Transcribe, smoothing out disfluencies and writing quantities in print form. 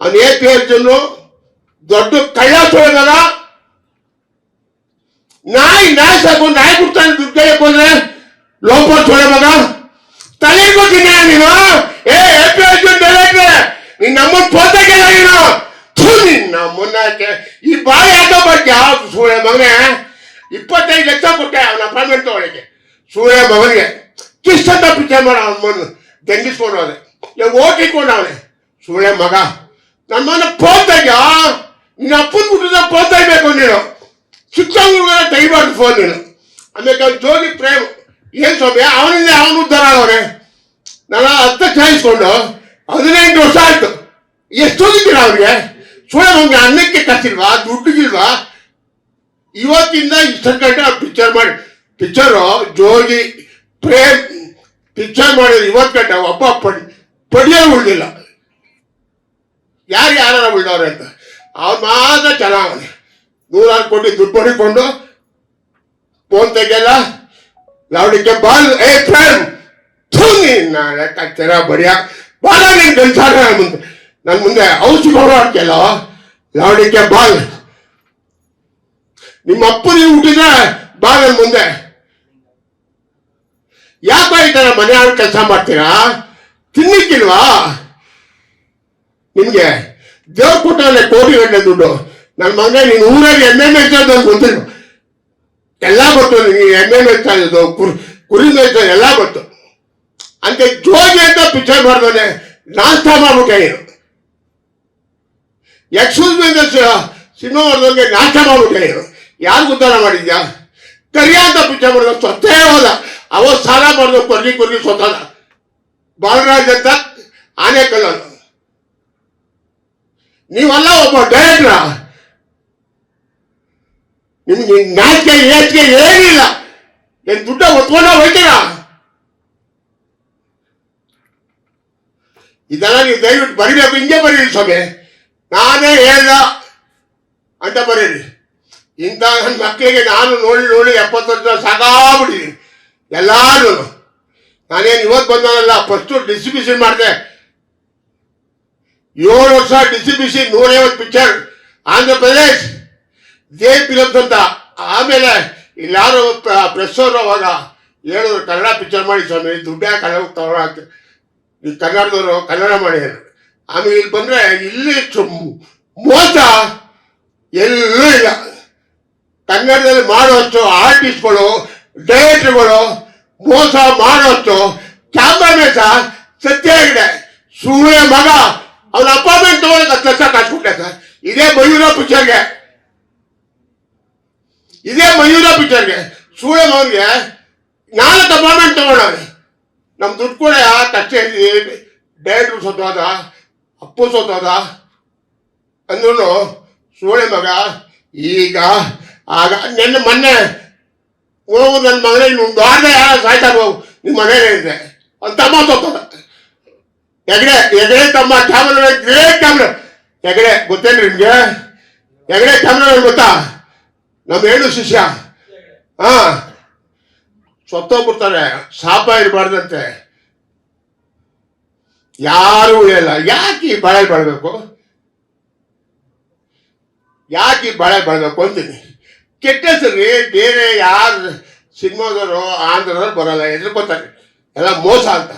ಅವ್ನು AP ಅರ್ಜುನು ದೊಡ್ಡ ಕಳ್ಳ ಸೋಳಗಲ್ಲ. ನಾಯಿ ಸಾಕು, ನಾಯಿ ಬಿಡ್ತಾನೆ ದುಡ್ಡು ಕೈಯಕ್ಕೆ ಹೋದ್ರೆ ಲೋಪ ಸೋಳೆ ಮಗ. ತಲೆ ಕೊಟ್ಟಿನ ನೀನು. AP ಅರ್ಜುನ್ ಡೈರೆಕ್ಟ್ರೆ, ನೀನ್ ನಮ್ಮನ್ನ ಪೋತಾಗೆಲ್ಲ ನೀನು. ನಮ್ಮನ್ನಕ್ಕೆ ಈ ಬಾಯಿ ಹಾಕೋ ಬಗ್ಗೆ ಸೂಳೆ ಮಗನೇ 25 ಲಕ್ಷ ಕೊಟ್ಟೆ ಅವನ ಅಪಾಯಿಂಟ್ಮೆಂಟ್ ತಗೊಳ್ಳಿಕ್ಕೆ. ಸೂಳೆ ಮಗನಿಗೆ ಕಿಷ್ಟಂತ ಪಿಕ್ಚರ್ ಮಾಡ ಅವನ ತೆಂಗಿಸ್ಕೊಂಡು ಹೋದೆ, ಓಟಿಕೊಂಡು ಅವನೇ ಸೂಳೆ ಮಗ. ನನ್ನ ಮನ ಪೋತಾಗ ನಿನ್ನ ಅಪ್ಪನ ಬಿಟ್ಟಿದ ಪೋತಾಯ್ಬೇಕು ನೀನು. ಚಿಕ್ಕಂಗ್ರಿಗೆಲ್ಲ ತೆಗಿಬಾರ್ದು ಫೋನ್ ನೀನು. ಆಮೇಲೆ ಜೋಗಿ ಪ್ರೇಮ್ ಏನ್ ಸ್ವಾಮಿ ಅವನಿಂದ ಅವನು ಉದ್ಧಾರ ಅವನೇ. ನಾನು 10 ಚಾಯಿಸ್ಕೊಂಡು 15 ವರ್ಷ ಆಯ್ತು. ಎಷ್ಟು ಹೋಗಿದ್ದೀರ ಅವ್ರಿಗೆ? ಸೂಳೆ ನಮ್ಗೆ ಅನ್ನಕ್ಕೆ ಕಸಿಲ್ವಾ, ದುಡ್ಡಿಗಿಲ್ವಾ? ಇವತ್ತಿಂದ ಇಷ್ಟ ಗಂಟೆ ಪಿಕ್ಚರು ಜೋಗಿ ಪ್ರೇಮ್ ಪಿಕ್ಚರ್ ಮಾಡಿದ್ರು. 20 ಗಂಟೆ ಒಬ್ಬ ಪಡಿಯೋ ಉಳಿದಿಲ್ಲ. ಯಾರು ಉಳಿದವ್ರೆ ಅಂತ ಅವ್ರು ಮಾತ್ರ ಚೆನ್ನಾಗವನೆ. 100 ಕೋಟಿ ದುಡ್ಡು ಹೊಡಿಕೊಂಡು ಫೋನ್ ತೆಗೆಯಲ್ಲ, ಲೌಡಿಕೆ ಬಾಲ್ ಪ್ರೇಮ್ ನಾಳೆ ಕಚ್ಚರ ಬಡಿಯ ಬಾಲ ನೀನು ಗಂಟಾಗ ನನ್ನ ಮುಂದೆ ಔಷಧಿ ಹೋರಾಡ್ತಿಯಲ್ಲ ಲೌಡಿಕೆ ಬಾಲ್. ನಿಮ್ಮ ಅಪ್ಪ ನೀವು ಹುಟ್ಟಿದ್ರೆ ಬಾ ನನ್ನ ಮುಂದೆ. ಯಾಕೋ ಈ ತರ ಮನೆ ಆಳು ಕೆಲಸ ಮಾಡ್ತೀರಾ? ತಿನ್ನಿಕ್ಕಿಲ್ವಾ ನಿಮ್ಗೆ? ದೇವ್ರ ಕೊಟ್ಟವಲ್ಲೇ ಕೋಟಿ ಗಂಟೆ ದುಡ್ಡು. ನನ್ನ ಮಗನೇ ನೀನು ಊರಲ್ಲಿ ಎಮ್ಮೆ ಮೇಯ್ಸೋದು ಅಂತ ಗೊತ್ತಿಲ್ಲ. ಎಲ್ಲ ಗೊತ್ತು ನಿನಗೆ, ಎಮ್ಮೆ ಮೇಯ್ತಾ ಇದ್ದು ಕುರಿ ಮೇಯ್ತಾ ಎಲ್ಲ ಗೊತ್ತು. ಅಂತ ಜೋಗಿ ಅಂತ ಪಿಕ್ಚರ್ ಮಾಡ್ದವನೆ ನಾಷ್ಟ ಮಾಡ್ಬಿಟ್ಟೆ ನೀನು. ಎಕ್ಸ್ಕ್ಯೂಸ್ ಸಿನಿಮಾ ಮಾಡಿದವನಿಗೆ ನಾಶ ಮಾಡ್ಬಿಟ್ಟೆ ನೀನು. ಯಾರು ಉದ್ಧಾರ ಮಾಡಿದ್ಯಾ? ಕರಿಯ ಅಂತ ಪಿಕ್ಚರ್ ಮಾಡಿದ ಸ್ವತ್ತೇ ಹೋದ. ಅವತ್ತು ಸಾಲ ಮಾಡಿದ ಕೊರ್ಗಿ ಸ್ವತಃ ಬಾಲರಾಜ್ ಅಂತ ಆನೆಕಲ್ಲನು. ನೀವಲ್ಲ ಒಬ್ಬ ಡೈರೆಕ್ಟ್ರ. ನಿಮ್ಗೆ ನಾಚಿಕೆ ಏಚಿಕೆ ಏನಿಲ್ಲ. ಏನ್ ದುಡ್ಡ ಒತ್ಕೊಂಡ ಹೋಗ್ತೀರಾ? ಇದೆಲ್ಲ ನೀವು ದಯವಿಟ್ಟು ಬರೀಬೇಕು. ಹಿಂಗೆ ಬರೀರಿ ಸ್ವಾಮಿ, ನಾನೇ ಹೇಳ್ದ ಅಂತ ಬರೀರಿ. ಇಂಥ ನನ್ನ ಮಕ್ಕಳಿಗೆ ನಾನು ನೋಡಿ 70 ವರ್ಷ ಸಾಕಾಗ್ಬಿಟ್ಟಿದ್ದೀನಿ ಎಲ್ಲಾರು. ನಾನೇನು ಇವತ್ತು ಬಂದವಲ್ಲ, ಫಸ್ಟು ಡಿಸ್ಟ್ರಿಬ್ಯೂಷನ್ ಮಾಡಿದೆ. 7 ವರ್ಷ distribution, 150 picture Andhra Pradesh J films ಅಂತ. ಆಮೇಲೆ ಇಲ್ಲಾರು ಪ್ರೆಸ್ ಅವರು ಅವಾಗ ಹೇಳಿದ್ರು ಕನ್ನಡ ಪಿಕ್ಚರ್ ಮಾಡಿ ಸ್ವಾಮಿ, ದುಡ್ಡೇ ಕನ್ನಡ ತಗೊಳಕ್ಕೆ, ಈ ಕನ್ನಡದವರು ಕನ್ನಡ ಮಾಡಿ. ಆಮೇಲೆ ಇಲ್ಲಿ ಬಂದರೆ ಇಲ್ಲಿ ಮೋಸ ಎಲ್ಲೂ ಇಲ್ಲ. ಕನ್ನಡದಲ್ಲಿ ಮಾಡುವಷ್ಟು ಆರ್ಟಿಸ್ಟ್ಗಳು ಡೈರೆಕ್ಟರ್ಗಳು ಮೋಸ ಮಾಡುವಷ್ಟು ಕ್ಯಾಮ್ರಾಮನ್ ಸರ್ ಸತ್ಯ ಆಗಿದೆ. ಸೂಳೆ ಮಗ ಅವನ ಅಪಾರ್ಟ್ಮೆಂಟ್ ತಗೊಳಕ್ಕೆ 10 ಲಕ್ಷ ಕಾಸ್ಬಿಟ್ಟೆ ಸರ್. ಇದೇ ಮಯೂರ ಪಿಕ್ಚರ್ಗೆ ಸೂಳೆ ಮಗನಿಗೆ 4 ಅಪಾರ್ಟ್ಮೆಂಟ್ ತಗೊಂಡವನೆ. ನಮ್ಮ ದುಡ್ಡು ಕೂಡ ಕಷ್ಟ ಇದ್ದೀವಿ. ಡೈರೆಕ್ಟ್ರು ಸತ್ತೋದ, ಅಪ್ಪು ಸತ್ತೋದ ಅಂದ್ರೂ ಸೂಳೆ ಮಗ ಈಗ ಆಗ ಮೊನ್ನೆ ಹೋಗು ನನ್ನ ಮಗನೇ ಒಂದು ವಾರದ ಸಾಯ್ತಾ ಹೋಗು ನಿಮ್ಮ ಮನೇಲಿ ಇದೆ ಒಂದು ತಮ್ಮ ಸತ್ತೋದ. ಹೆಗಡೆ ತಮ್ಮ ಕ್ಯಾಮ್ರಾ, ಗ್ರೇಟ್ ಕ್ಯಾಮ್ರಾ. ಹೆಗಡೆ ಗೊತ್ತೇನ್ರಿ ನಿಮ್ಗೆ? ಹೆಗಡೆ ಕ್ಯಾಮ್ರಾ ಗೊತ್ತಾ? ನಮ್ಮ ಹೇಳು ಶಿಷ್ಯ ಸತ್ತೋಗ್ಬಿಡ್ತಾರೆ. ಶಾಪ ಇರಬಾರ್ದಂತೆ, ಯಾರು ಉಳಿಯಲ್ಲ. ಯಾಕೆ ಈ ಬಾಳೆ ಬಾಳ್ಬೇಕು? ಅಂತೀನಿ. ಕೆಟ್ಟ ಹೆಸರು ಬೇರೆ ಯಾರು ಸಿನಿಮಾದವರು ಆಂಧ್ರದವ್ರು ಬರಲ್ಲ, ಹೆದರ್ಕೋತಾರೆ ಎಲ್ಲ ಮೋಸ ಅಂತ.